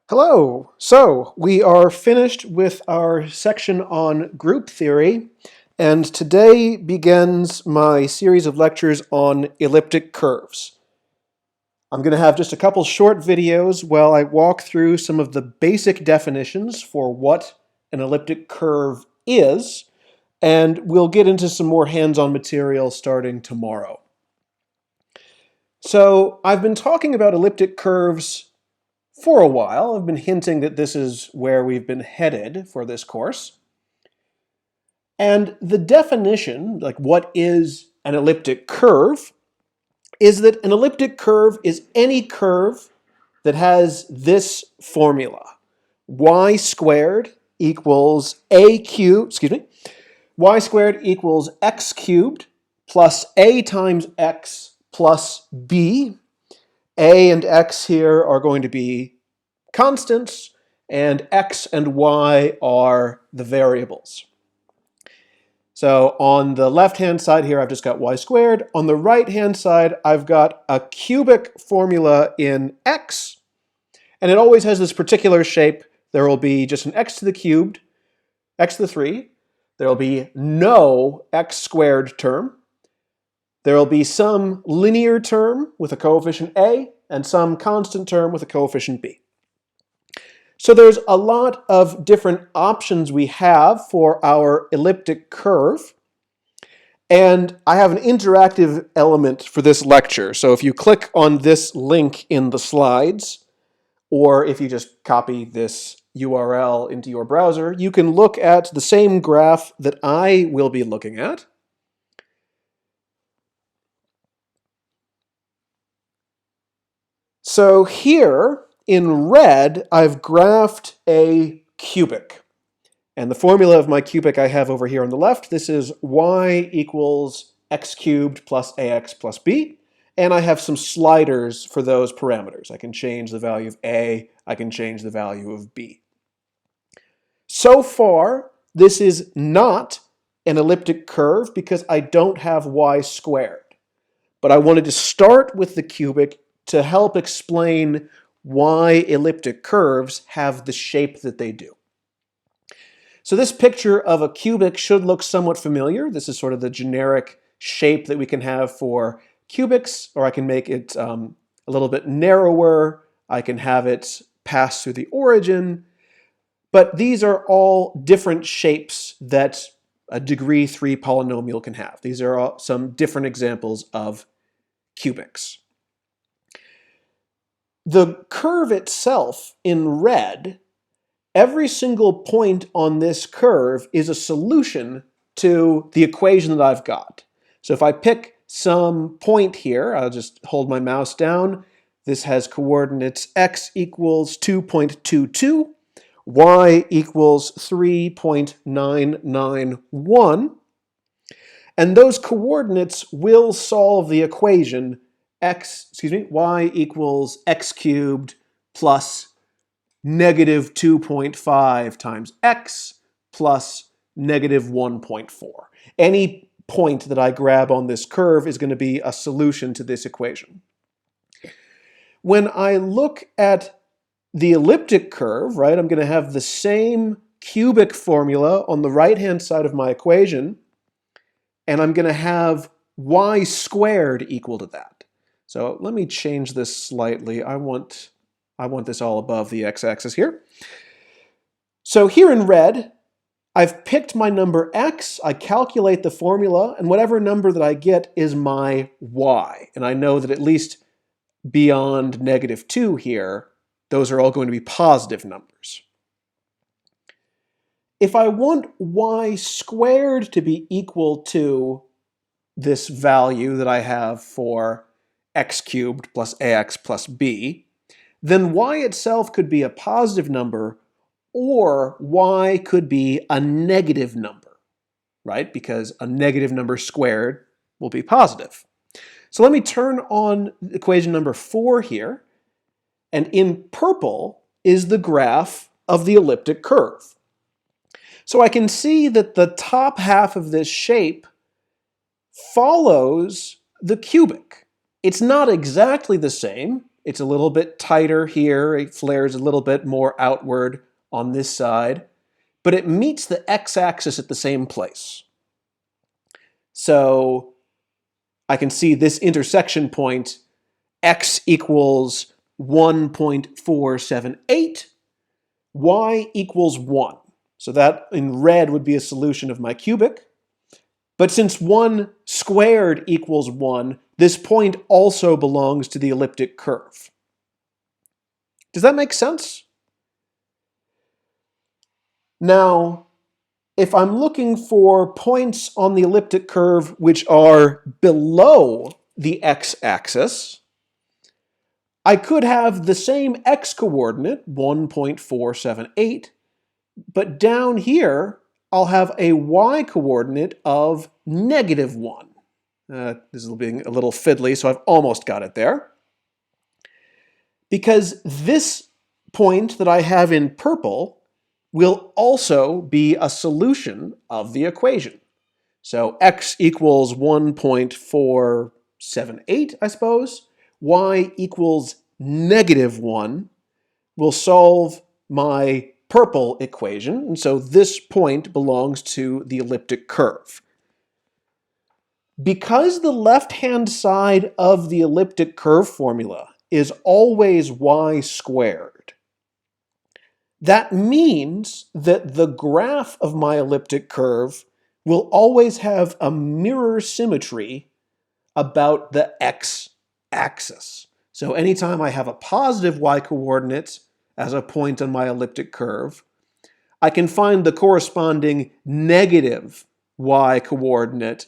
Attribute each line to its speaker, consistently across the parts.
Speaker 1: Hello! So, we are finished with our section on group theory, and today begins my series of lectures on elliptic curves. I'm going to have just a couple short videos while I walk through some of the basic definitions for what an elliptic curve is, and we'll get into some more hands-on material starting tomorrow. So, I've been talking about elliptic curves for a while. I've been hinting that this is where we've been headed for this course. And the definition, like what is an elliptic curve, is that an elliptic curve is any curve that has this formula. Y squared equals y squared equals x cubed plus a times x plus b. A and x here are going to be constants, and x and y are the variables. So on the left-hand side here, I've just got y squared. On the right-hand side, I've got a cubic formula in x, and it always has this particular shape. There will be just an x to the cubed, x to the 3. There will be no x squared term. There will be some linear term with a coefficient a, and some constant term with a coefficient b. So there's a lot of different options we have for our elliptic curve. And I have an interactive element for this lecture. So if you click on this link in the slides, or if you just copy this URL into your browser, you can look at the same graph that I will be looking at. So here, in red, I've graphed a cubic. And the formula of my cubic I have over here on the left. This is y equals x cubed plus ax plus b. And I have some sliders for those parameters. I can change the value of a, I can change the value of b. So far, this is not an elliptic curve because I don't have y squared. But I wanted to start with the cubic to help explain why elliptic curves have the shape that they do. So this picture of a cubic should look somewhat familiar. This is sort of the generic shape that we can have for cubics, or I can make it a little bit narrower. I can have it pass through the origin. But these are all different shapes that a degree 3 polynomial can have. These are all some different examples of cubics. The curve itself in red, every single point on this curve is a solution to the equation that I've got. So if I pick some point here, I'll just hold my mouse down. This has coordinates x equals 2.22, y equals 3.991. And those coordinates will solve the equation y equals x cubed plus negative 2.5 times x plus negative 1.4. Any point that I grab on this curve is going to be a solution to this equation. When I look at the elliptic curve, right, I'm going to have the same cubic formula on the right-hand side of my equation, and I'm going to have y squared equal to that. So let me change this slightly. I want this all above the x-axis here. So here in red, I've picked my number x, I calculate the formula, and whatever number that I get is my y. And I know that at least beyond negative 2 here, those are all going to be positive numbers. If I want y squared to be equal to this value that I have for x cubed plus ax plus b, then y itself could be a positive number, or y could be a negative number, right? Because a negative number squared will be positive. So let me turn on equation number 4 here, and in purple is the graph of the elliptic curve. So I can see that the top half of this shape follows the cubic. It's not exactly the same. It's a little bit tighter here. It flares a little bit more outward on this side, but it meets the x-axis at the same place. So I can see this intersection point, x equals 1.478, y equals 1. So that in red would be a solution of my cubic. But since 1 squared equals 1, this point also belongs to the elliptic curve. Does that make sense? Now, if I'm looking for points on the elliptic curve which are below the x-axis, I could have the same x-coordinate, 1.478, but down here, I'll have a y-coordinate of -1. This is being a little fiddly, so I've almost got it there. Because this point that I have in purple will also be a solution of the equation. So x equals 1.478, I suppose. Y equals -1 will solve my purple equation, and so this point belongs to the elliptic curve. Because the left-hand side of the elliptic curve formula is always y squared, that means that the graph of my elliptic curve will always have a mirror symmetry about the x-axis. So anytime I have a positive y-coordinate as a point on my elliptic curve, I can find the corresponding negative y-coordinate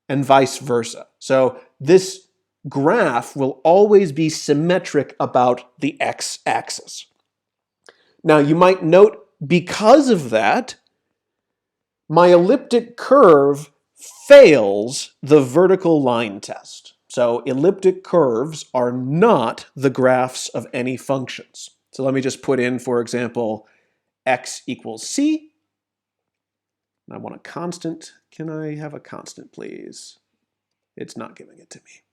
Speaker 1: and vice versa. So this graph will always be symmetric about the x-axis. Now you might note, because of that, my elliptic curve fails the vertical line test. So elliptic curves are not the graphs of any functions. So let me just put in, for example, x equals c. I want a constant. Can I have a constant, please? It's not giving it to me.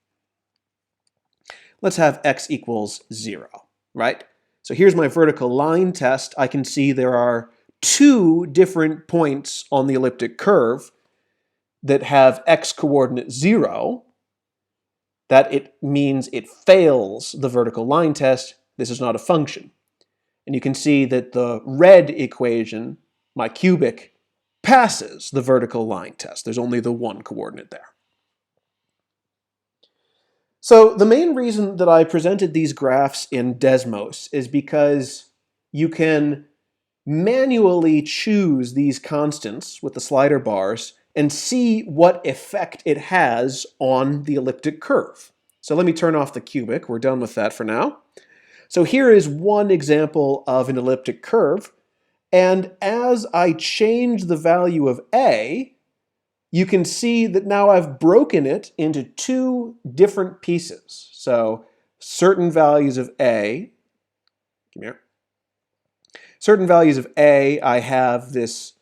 Speaker 1: Let's have x equals 0, right? So here's my vertical line test. I can see there are 2 different points on the elliptic curve that have x-coordinate 0. That it means it fails the vertical line test. This is not a function. And you can see that the red equation, my cubic, passes the vertical line test. There's only the 1 coordinate there. So the main reason that I presented these graphs in Desmos is because you can manually choose these constants with the slider bars and see what effect it has on the elliptic curve. So let me turn off the cubic. We're done with that for now. So here is one example of an elliptic curve. And as I change the value of a, you can see that now I've broken it into 2 different pieces. So certain values of a, come here. Certain values of a, I have this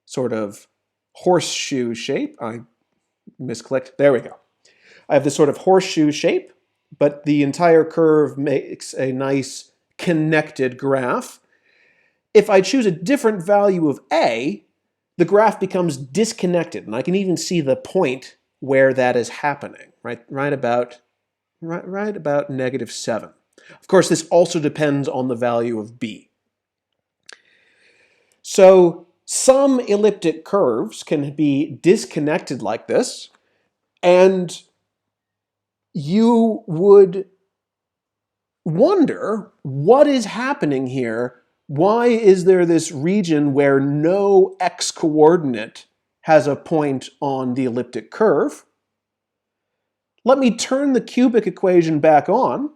Speaker 1: sort of horseshoe shape. I misclicked. There we go. I have this sort of horseshoe shape, but the entire curve makes a nice connected graph. If I choose a different value of a, the graph becomes disconnected, and I can even see the point where that is happening, right about -7. Of course, this also depends on the value of b. So some elliptic curves can be disconnected like this, and you would wonder what is happening here. Why is there this region where no x-coordinate has a point on the elliptic curve? Let me turn the cubic equation back on.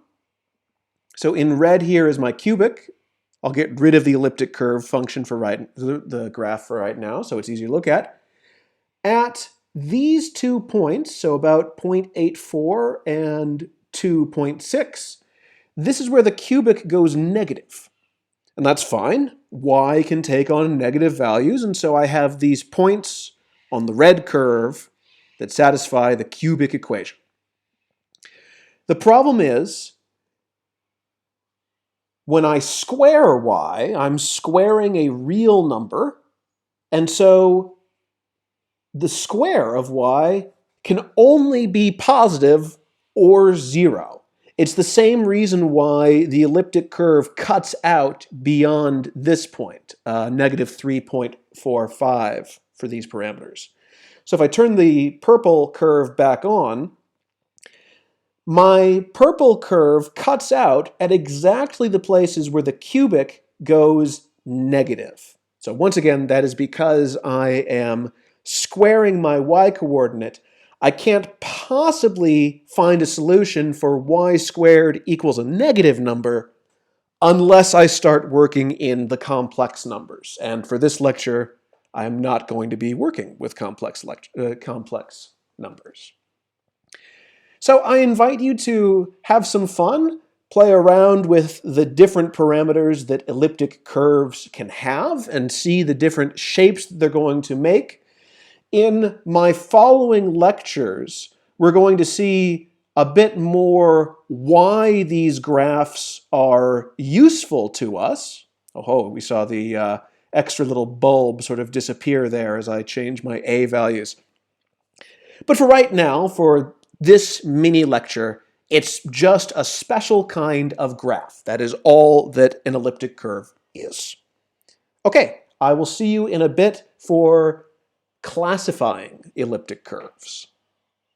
Speaker 1: So in red here is my cubic. I'll get rid of the elliptic curve function for the graph for right now, so it's easy to look at. At these 2 points, so about 0.84 and 2.6, this is where the cubic goes negative. And that's fine. Y can take on negative values, and so I have these points on the red curve that satisfy the cubic equation. The problem is When I square y, I'm squaring a real number, and so the square of y can only be positive or 0. It's the same reason why the elliptic curve cuts out beyond this point, negative 3.45 for these parameters. So if I turn the purple curve back on, my purple curve cuts out at exactly the places where the cubic goes negative. So once again, that is because I am squaring my y-coordinate. I can't possibly find a solution for y squared equals a negative number unless I start working in the complex numbers. And for this lecture, I'm not going to be working with complex numbers. So I invite you to have some fun, play around with the different parameters that elliptic curves can have, and see the different shapes that they're going to make. In my following lectures, we're going to see a bit more why these graphs are useful to us. Oh, we saw the extra little bulb sort of disappear there as I change my A values. But for right now, for this mini lecture, it's just a special kind of graph. That is all that an elliptic curve is. Okay, I will see you in a bit for classifying elliptic curves.